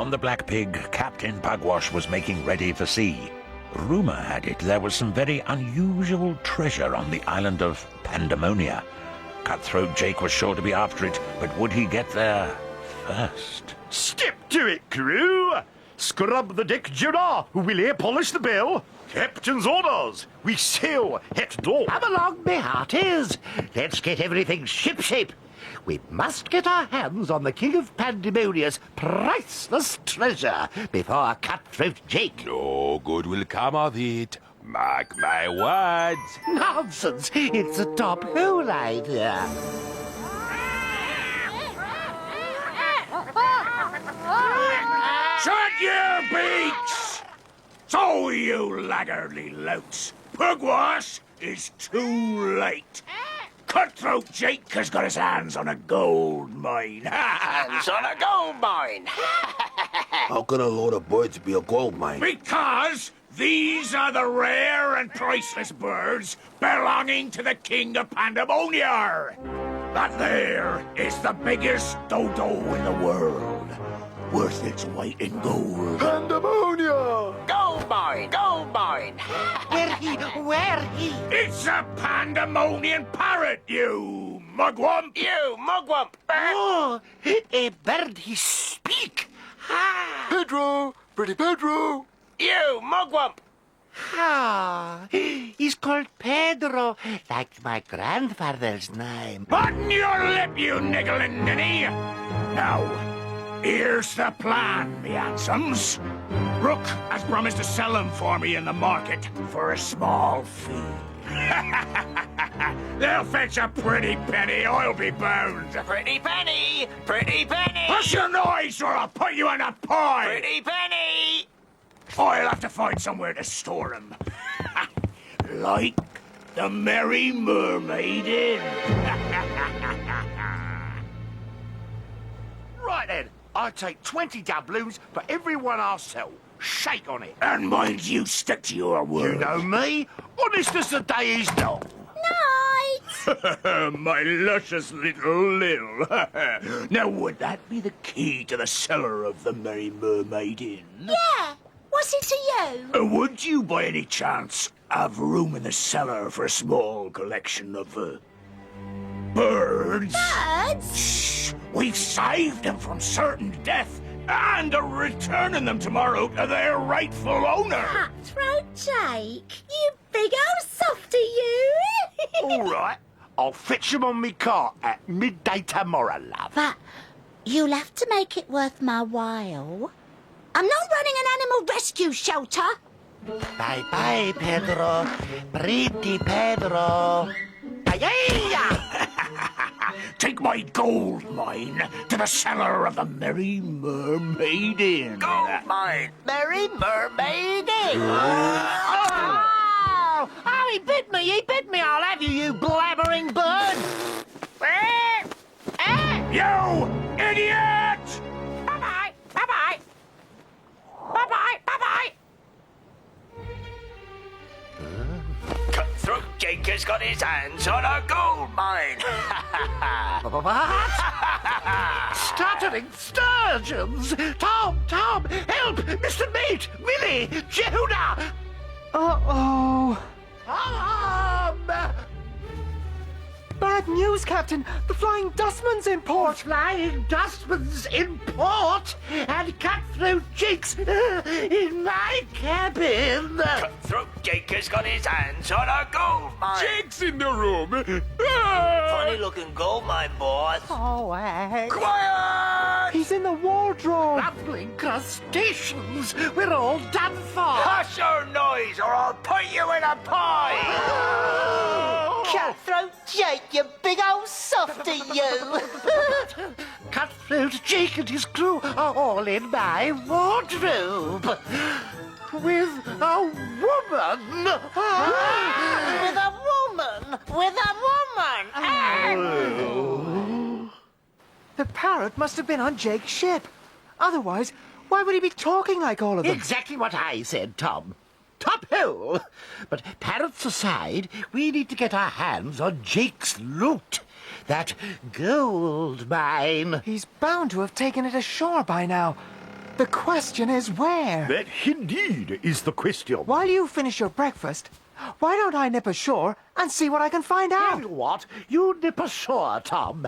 On the Black Pig, Captain Pugwash was making ready for sea. Rumour had it there was some very unusual treasure on the island of Pandemonium. Cutthroat Jake was sure to be after it, but would he get there first? Step to it, crew! Scrub the deck, Jonah! Will ye polish the bell? Captain's orders! We sail het door! Come along, me hearties! Let's get everything shipshape. We must get our hands on the King of Pandemonium's priceless treasure before Cutthroat Jake. No good will come of it. Mark my words. Nonsense! It's a top hole idea. Shut your beaks! So, you laggardly louts, Pugwash is too late. Cutthroat Jake has got his hands on a gold mine. Hands on a gold mine. How can a load of birds be a gold mine? Because these are the rare and priceless birds belonging to the King of Pandemonium. That there is the biggest dodo in the world, worth its weight in gold. Pandemonium! Gold mine, gold mine. Where he? It's a Pandemonium parrot, you mugwump! You mugwump. Oh, a bird he speak. Ah, Pedro! Pretty Pedro! You mugwump. ah, he's called Pedro, like my grandfather's name. Button your lip, you niggling ninny! Now, here's the plan, me handsomes. Brooke has promised to sell them for me in the market for a small fee. They'll fetch a pretty penny, I'll be bound. Pretty penny, pretty penny. Hush your noise or I'll put you in a pie! Pretty penny. I'll have to find somewhere to store them. Like the Merry Mermaid Inn. Right then, I'll take 20 doubloons for every one I'll sell. Shake on it. And mind you stick to your word. You know me, honest as the day is long. My luscious little Lil. Now, would that be the key to the cellar of the Merry Mermaid Inn? Yeah. What's it to you? Would you, by any chance, have room in the cellar for a small collection of, birds? Birds? Shh! We've saved them from certain death and are returning them tomorrow to their rightful owner. Cutthroat Jake, you big old softy, you. All right, I'll fetch them on me cart at midday tomorrow, love. But you'll have to make it worth my while. I'm not running an animal rescue shelter. Bye-bye, Pedro. Pretty Pedro. Ay-ya! Take my gold mine to the cellar of the Merry Mermaid Inn. Gold mine. Merry Mermaid Inn. Oh, he bit me, I'll have you, you blabbering bird. You idiot! Bye-bye, bye-bye. Bye-bye, bye-bye. Cutthroat Jake has got his hands on a gold mine. What? Stuttering sturgeons! Tom! Help! Mr. Mate! Willie! Jonah! Uh-oh. Tom! Bad news, Captain. The Flying Dustman's in port. Flying Dustman's in port and Cutthroat Jake's in my cabin. Cutthroat Jake has got his hands on a gold mine. Jake's in the room. Funny looking gold mine, boss. Oh, Quiet! he's in the wardrobe. Rumbling crustaceans. We're all done for. Hush your noise or I'll put you in a pie! Cutthroat Jake, you big old softy, you. Cutthroat Jake and his crew are all in my wardrobe. With a woman. With a woman. With a woman. The parrot must have been on Jake's ship. Otherwise, why would he be talking like all of them? Exactly what I said, Tom. Top hole. But parrots aside, we need to get our hands on Jake's loot. That gold mine. He's bound to have taken it ashore by now. The question is where? That indeed is the question. While you finish your breakfast, why don't I nip ashore and see what I can find out? And what? You nip ashore, Tom.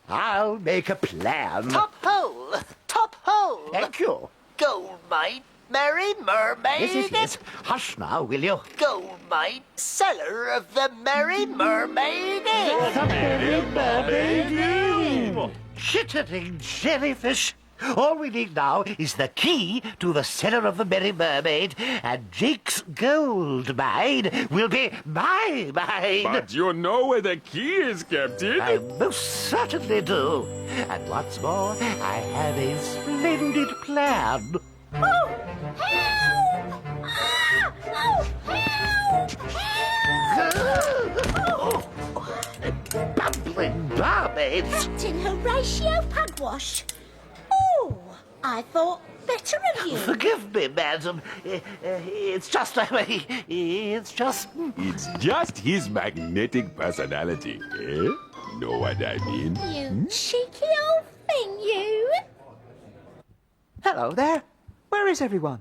I'll make a plan. Top hole! Top hole! Thank you. Gold mine, merry mermaid. Yes. Hush now, will you? Gold mine, cellar of the merry mermaid. Chittering jellyfish. All we need now is the key to the cellar of the Merry Mermaid, and Jake's gold mine will be my mine. But you know where the key is, Captain. I most certainly do. And what's more, I have a splendid plan. Oh, help! Ah! Oh, help! Bumbling barmaids. Captain Horatio Pugwash. Oh, I thought better of you. Forgive me, madam. It's just It's just his magnetic personality, eh? Know what I mean? You cheeky old thing, you. Hello there. Where is everyone?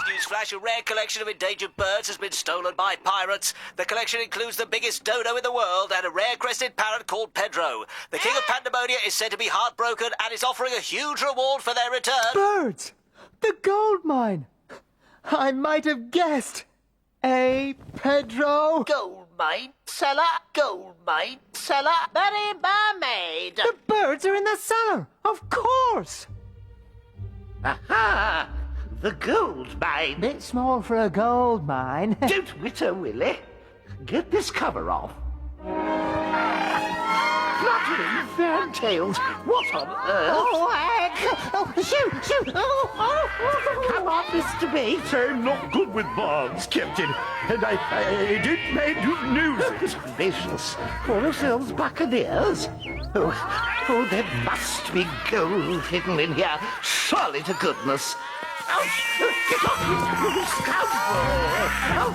Newsflash, a rare collection of endangered birds has been stolen by pirates. The collection includes the biggest dodo in the world and a rare-crested parrot called Pedro. The King of Pandemonium is said to be heartbroken and is offering a huge reward for their return. Birds! The gold mine! I might have guessed. Pedro? Gold mine, cellar, gold mine, cellar, merry mermaid. The birds are in the cellar! Of course! aha! The gold mine. Bit small for a gold mine. Don't witter, Willie. Get this cover off. Fluttering fantails. What on earth? Oh, shoot! Come on, Mr. Bates. I'm not good with barns, Captain, and I didn't make news. Gracious. Call ourselves buccaneers? Oh, there must be gold hidden in here. Surely to goodness. Ouch! Get off, you scoundrel!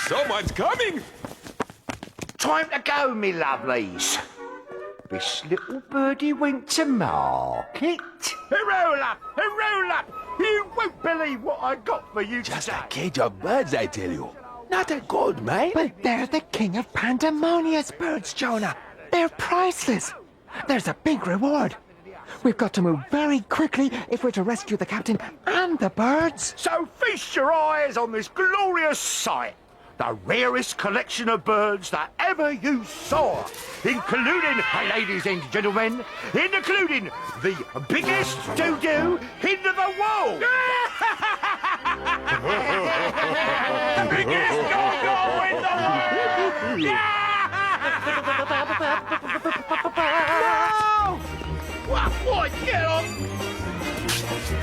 Someone's coming! Time to go, me lovelies. This little birdie went to market. Roll up! Roll up! You won't believe what I got for you Just today. a cage of birds, I tell you. Not a gold mine. But they're the King of Pandemonia's birds, Jonah. They're priceless. There's a big reward. We've got to move very quickly if we're to rescue the captain and the birds. So feast your eyes on this glorious sight. The rarest collection of birds that ever you saw. Including, ladies and gentlemen, including the biggest doo-doo in the world. Biggest doo-doo in the world. What? Get on!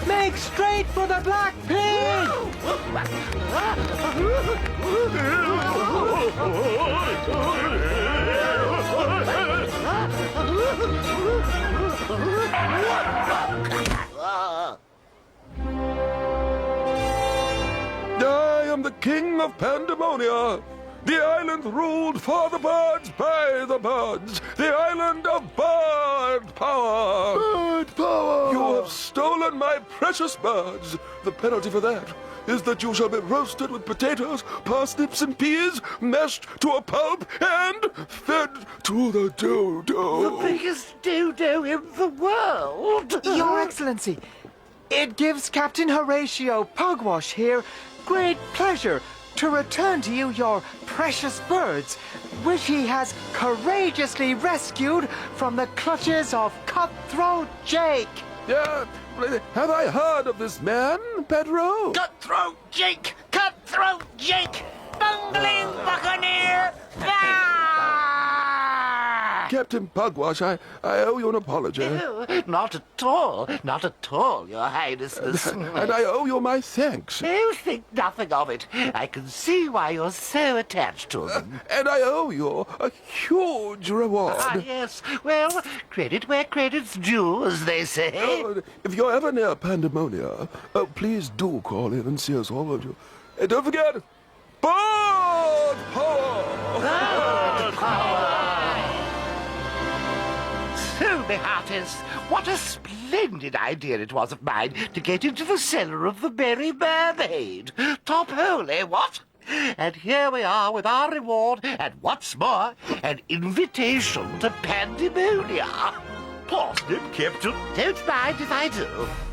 Make straight for the black pig! I am the King of Pandemonia. The island ruled for the birds by the birds. The island of bird power. Bird power. You have stolen my precious birds. The penalty for that is that you shall be roasted with potatoes, parsnips, and peas, mashed to a pulp, and fed to the dodo. The biggest doo-doo in the world. Your Excellency, it gives Captain Horatio Pugwash here great pleasure to return to you your precious birds, which he has courageously rescued from the clutches of cutthroat Jake. Have I heard of this man, Pedro? Cutthroat Jake! Cutthroat Jake! Bungling buccaneer! Captain Pugwash, I owe you an apology. No, not at all. Not at all, Your Highness. And I owe you my thanks. You think nothing of it. I can see why you're so attached to them. And I owe you a huge reward. Yes. Well, credit where credit's due, as they say. If you're ever near Pandemonia, please do call in and see us all, won't you? And don't forget, bird power! Bird power! me hearties. What a splendid idea it was of mine to get into the cellar of the Merry Mermaid. Top holy, what? And here we are with our reward, and what's more, an invitation to Pandemonia. Parsnip, Captain. Don't mind if I do.